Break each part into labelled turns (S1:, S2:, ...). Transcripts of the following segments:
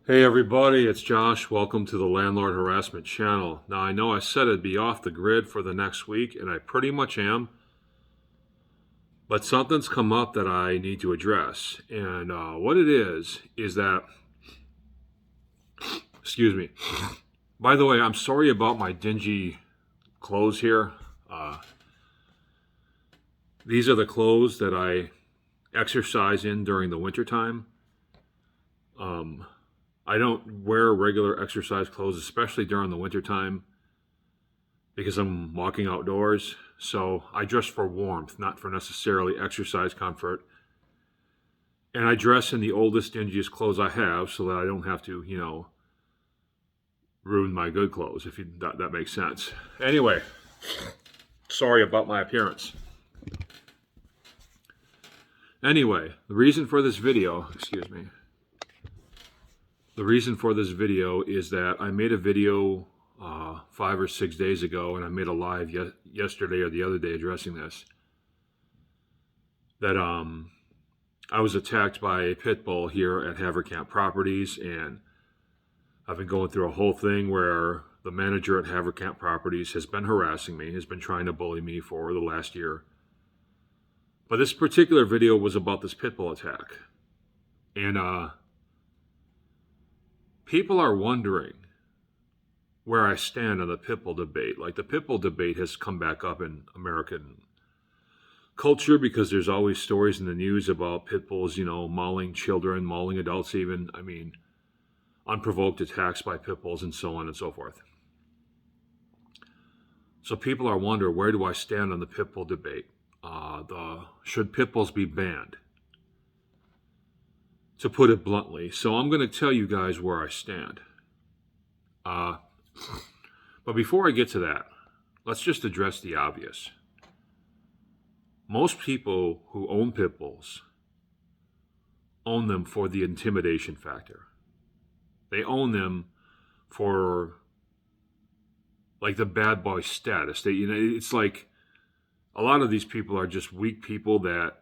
S1: Hey everybody, it's Josh. Welcome to the Landlord Harassment Channel. Now I know I said I'd be off the grid for the next week, and I pretty much am, but something's come up that I need to address. And what it is that, excuse me. By the way, I'm sorry about my dingy clothes here. Uh, these are the clothes that I exercise in during the wintertime. Um, I don't wear regular exercise clothes, especially during the wintertime, because I'm walking outdoors. So I dress for warmth, not for necessarily exercise comfort. And I dress in the oldest, dingiest clothes I have so that I don't have to, ruin my good clothes, if that makes sense. Anyway, sorry about my appearance. Anyway, the reason for this video, is that I made a video 5 or 6 days ago, and I made a live yesterday or the other day addressing this. That I was attacked by a pit bull here at Havercamp Properties, and I've been going through a whole thing where the manager at Havercamp Properties has been harassing me, has been trying to bully me for the last year. But this particular video was about this pit bull attack. And people are wondering where I stand on the pit bull debate. Like, the pit bull debate has come back up in American culture because there's always stories in the news about pit bulls, mauling children, mauling adults even. I mean, unprovoked attacks by pit bulls and so on and so forth. So people are wondering, where do I stand on the pit bull debate? Should pit bulls be banned? To put it bluntly. So I'm going to tell you guys where I stand. But before I get to that, let's just address the obvious. Most people who own pit bulls own them for the intimidation factor. They own them for, like, the bad boy status. It's like a lot of these people are just weak people that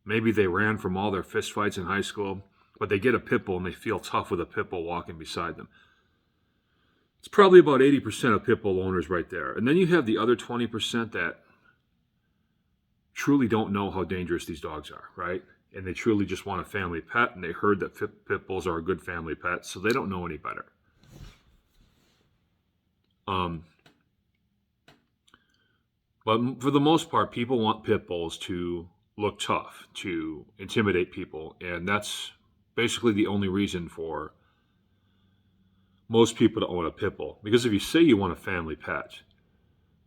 S1: maybe they ran from all their fist fights in high school, but they get a pit bull and they feel tough with a pit bull walking beside them. It's probably about 80% of pit bull owners right there. And then you have the other 20% that truly don't know how dangerous these dogs are, right? And they truly just want a family pet, and they heard that pit bulls are a good family pet, so they don't know any better. But for the most part, people want pit bulls to look tough, to intimidate people, and that's basically the only reason for most people to own a pit bull. Because if you say you want a family pet,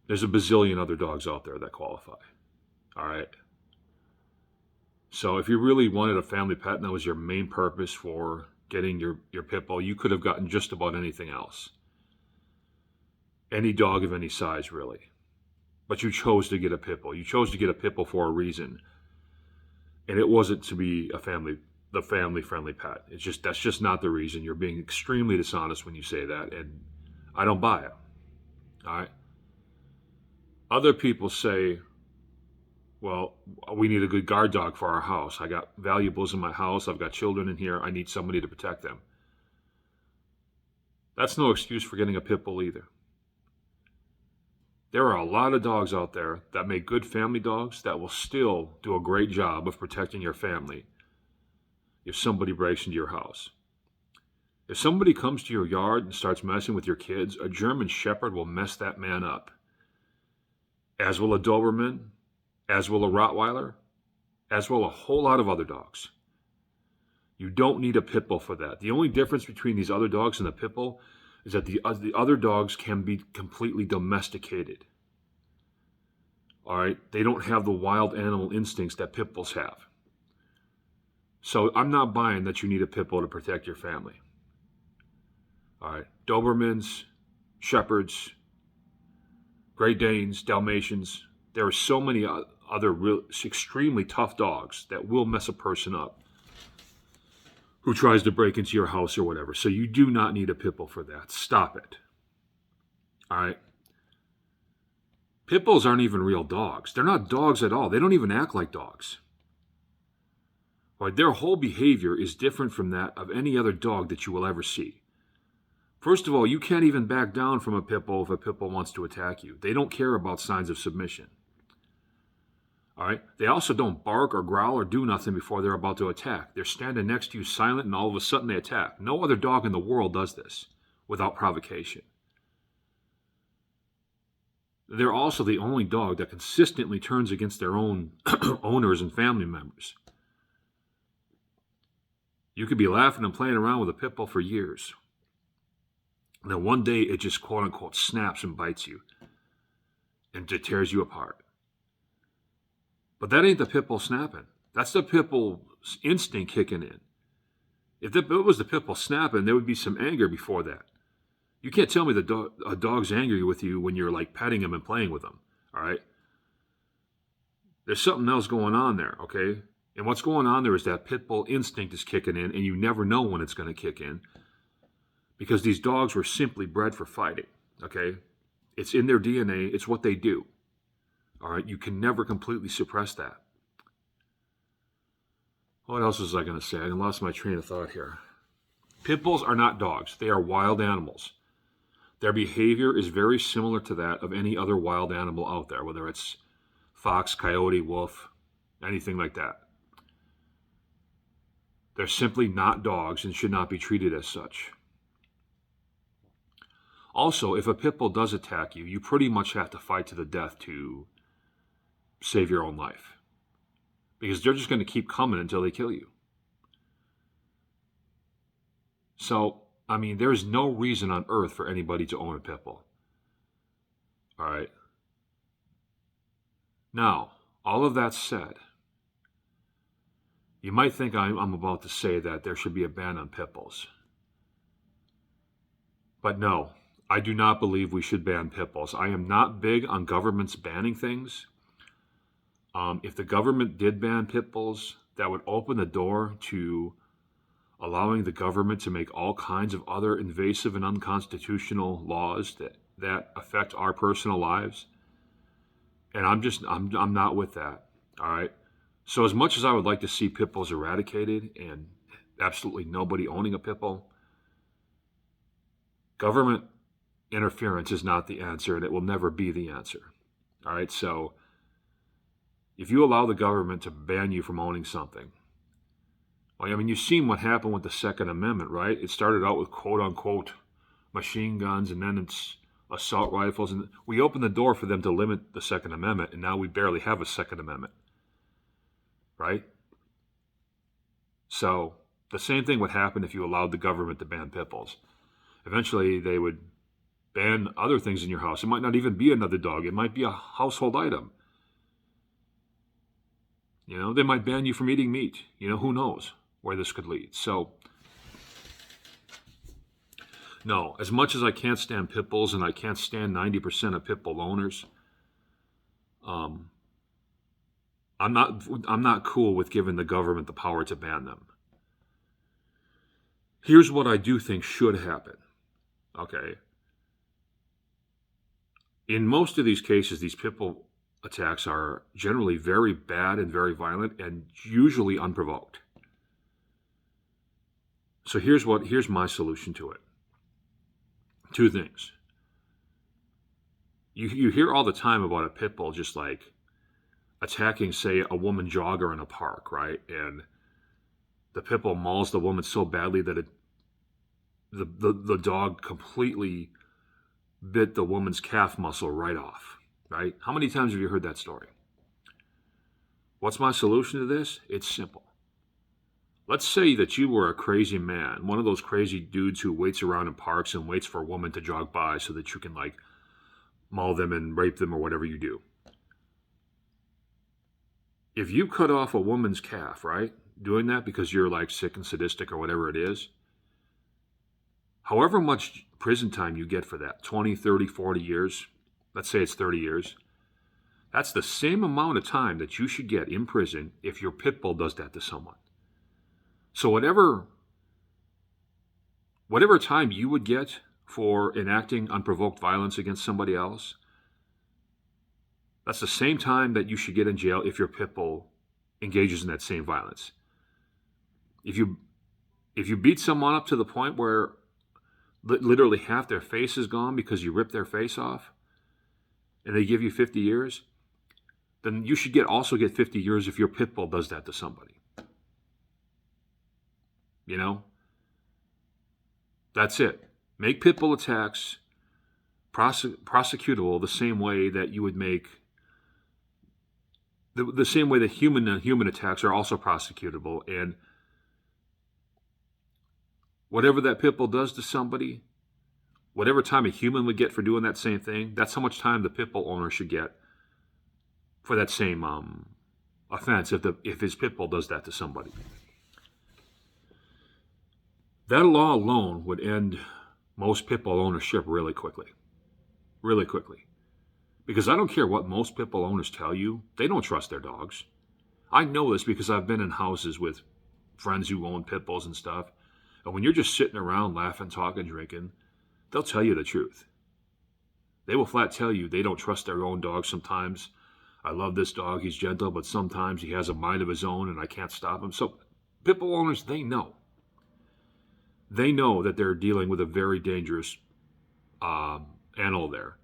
S1: there's a bazillion other dogs out there that qualify. All right? So if you really wanted a family pet and that was your main purpose for getting your pit bull, you could have gotten just about anything else. Any dog of any size, really. But you chose to get a pit bull. You chose to get a pit bull for a reason. And it wasn't to be the family-friendly pet. That's just not the reason. You're being extremely dishonest when you say that, and I don't buy it. All right? Other people say, well, we need a good guard dog for our house. I got valuables in my house. I've got children in here. I need somebody to protect them. That's no excuse for getting a pit bull either. There are a lot of dogs out there that make good family dogs that will still do a great job of protecting your family if somebody breaks into your house. If somebody comes to your yard and starts messing with your kids, a German Shepherd will mess that man up. As will a Doberman, as will a Rottweiler, as will a whole lot of other dogs. You don't need a pit bull for that. The only difference between these other dogs and the pit bull is that the other dogs can be completely domesticated. All right? They don't have the wild animal instincts that pit bulls have. So I'm not buying that you need a pit bull to protect your family. All right? Dobermans, Shepherds, Great Danes, Dalmatians. There are so many other extremely tough dogs that will mess a person up who tries to break into your house or whatever. So you do not need a pit bull for that. Stop it. All right? Pit bulls aren't even real dogs. They're not dogs at all. They don't even act like dogs. Right? Their whole behavior is different from that of any other dog that you will ever see. First of all, you can't even back down from a pit bull if a pit bull wants to attack you. They don't care about signs of submission. All right? They also don't bark or growl or do nothing before they're about to attack. They're standing next to you silent, and all of a sudden they attack. No other dog in the world does this without provocation. They're also the only dog that consistently turns against their own owners and family members. You could be laughing and playing around with a pit bull for years. And then one day it just quote unquote snaps and bites you and it tears you apart. But that ain't the pit bull snapping. That's the pit bull's instinct kicking in. If it was the pit bull snapping, there would be some anger before that. You can't tell me a dog's angry with you when you're like petting him and playing with him. All right? There's something else going on there, okay? And what's going on there is that pit bull instinct is kicking in, and you never know when it's going to kick in because these dogs were simply bred for fighting, okay? It's in their DNA. It's what they do, all right? You can never completely suppress that. What else was I going to say? I lost my train of thought here. Pit bulls are not dogs. They are wild animals. Their behavior is very similar to that of any other wild animal out there, whether it's fox, coyote, wolf, anything like that. They're simply not dogs and should not be treated as such. Also, if a pit bull does attack you, you pretty much have to fight to the death to save your own life. Because they're just going to keep coming until they kill you. So, I mean, there's no reason on earth for anybody to own a pit bull. All right. Now, all of that said, you might think I'm about to say that there should be a ban on pit bulls. But no, I do not believe we should ban pit bulls. I am not big on governments banning things. If the government did ban pit bulls, that would open the door to allowing the government to make all kinds of other invasive and unconstitutional laws that affect our personal lives. And I'm not with that. All right. So as much as I would like to see pit bulls eradicated and absolutely nobody owning a pit bull, government interference is not the answer, and it will never be the answer. All right. So if you allow the government to ban you from owning something, well, I mean, you've seen what happened with the Second Amendment, right? It started out with quote unquote machine guns, and then it's assault rifles, and we opened the door for them to limit the Second Amendment, and now we barely have a Second Amendment, right? So the same thing would happen if you allowed the government to ban pit bulls. Eventually, they would ban other things in your house. It might not even be another dog. It might be a household item. You know, they might ban you from eating meat. You know, who knows where this could lead. So, no, as much as I can't stand pit bulls and I can't stand 90% of pit bull owners, I'm not cool with giving the government the power to ban them. Here's what I do think should happen. Okay. In most of these cases, these pit bull attacks are generally very bad and very violent and usually unprovoked. So here's my solution to it. Two things. You hear all the time about a pit bull just like attacking, say, a woman jogger in a park, right? And the pit bull mauls the woman so badly that the dog completely bit the woman's calf muscle right off, right? How many times have you heard that story? What's my solution to this? It's simple. Let's say that you were a crazy man, one of those crazy dudes who waits around in parks and waits for a woman to jog by so that you can like maul them and rape them or whatever you do. If you cut off a woman's calf, right, doing that because you're like sick and sadistic or whatever it is, however much prison time you get for that, 20, 30, 40 years, let's say it's 30 years, that's the same amount of time that you should get in prison if your pit bull does that to someone. So whatever time you would get for enacting unprovoked violence against somebody else, that's the same time that you should get in jail if your pit bull engages in that same violence. If you beat someone up to the point where literally half their face is gone because you ripped their face off, and they give you 50 years, then you should also get 50 years if your pit bull does that to somebody. You know? That's it. Make pit bull attacks prosecutable the same way that you would make the same way that human attacks are also prosecutable. And whatever that pit bull does to somebody, whatever time a human would get for doing that same thing, that's how much time the pit bull owner should get for that same offense if his pit bull does that to somebody. That law alone would end most pit bull ownership really quickly. Really quickly. Because I don't care what most pit bull owners tell you, they don't trust their dogs. I know this because I've been in houses with friends who own pit bulls and stuff. And when you're just sitting around laughing, talking, drinking, they'll tell you the truth. They will flat tell you they don't trust their own dog sometimes. I love this dog, he's gentle, but sometimes he has a mind of his own and I can't stop him. So pit bull owners, they know. They know that they're dealing with a very dangerous animal there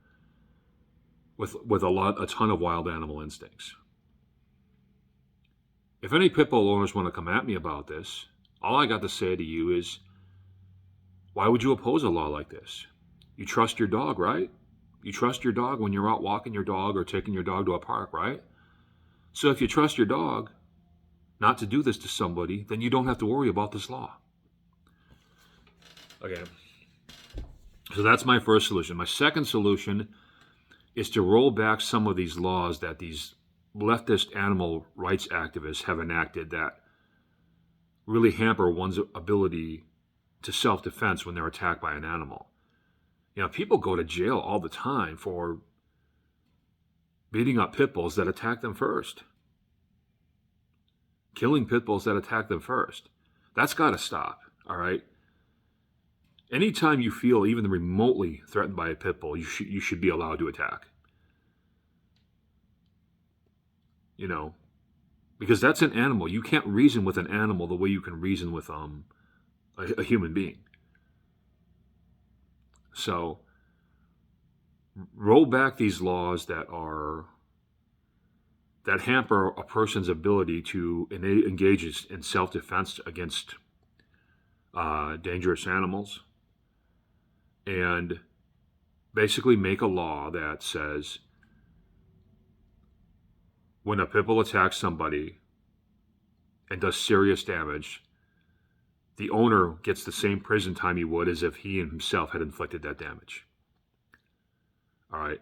S1: with a ton of wild animal instincts. If any pit bull owners want to come at me about this, all I got to say to you is, why would you oppose a law like this? You trust your dog, right? You trust your dog when you're out walking your dog or taking your dog to a park, right? So if you trust your dog not to do this to somebody, then you don't have to worry about this law. Okay. So that's my first solution. My second solution is to roll back some of these laws that these leftist animal rights activists have enacted that really hamper one's ability to self-defense when they're attacked by an animal. You know, people go to jail all the time for beating up pit bulls that attack them first. Killing pit bulls that attack them first. That's got to stop, all right? Anytime you feel even remotely threatened by a pit bull, you should be allowed to attack. You know, because that's an animal. You can't reason with an animal the way you can reason with a human being. So roll back these laws that hamper a person's ability to engage in self-defense against dangerous animals, and basically make a law that says when a pit bull attacks somebody and does serious damage, the owner gets the same prison time he would as if he himself had inflicted that damage. All right.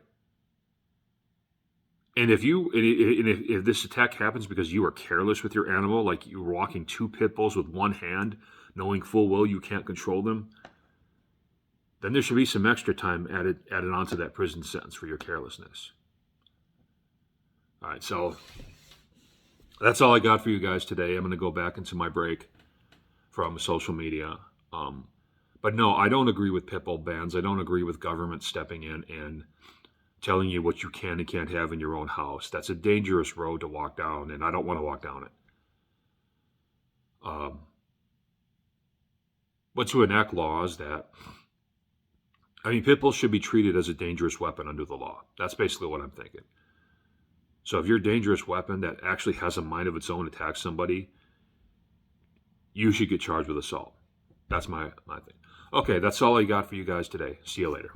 S1: And if this attack happens because you are careless with your animal, like you were walking two pit bulls with one hand, knowing full well you can't control them, then there should be some extra time added onto that prison sentence for your carelessness. All right, so that's all I got for you guys today. I'm going to go back into my break from social media. But no, I don't agree with pit bull bans. I don't agree with government stepping in and telling you what you can and can't have in your own house. That's a dangerous road to walk down, and I don't want to walk down it. But to enact laws that, pit bulls should be treated as a dangerous weapon under the law. That's basically what I'm thinking. So if your dangerous weapon that actually has a mind of its own attacks somebody, you should get charged with assault. That's my thing. Okay, that's all I got for you guys today. See you later.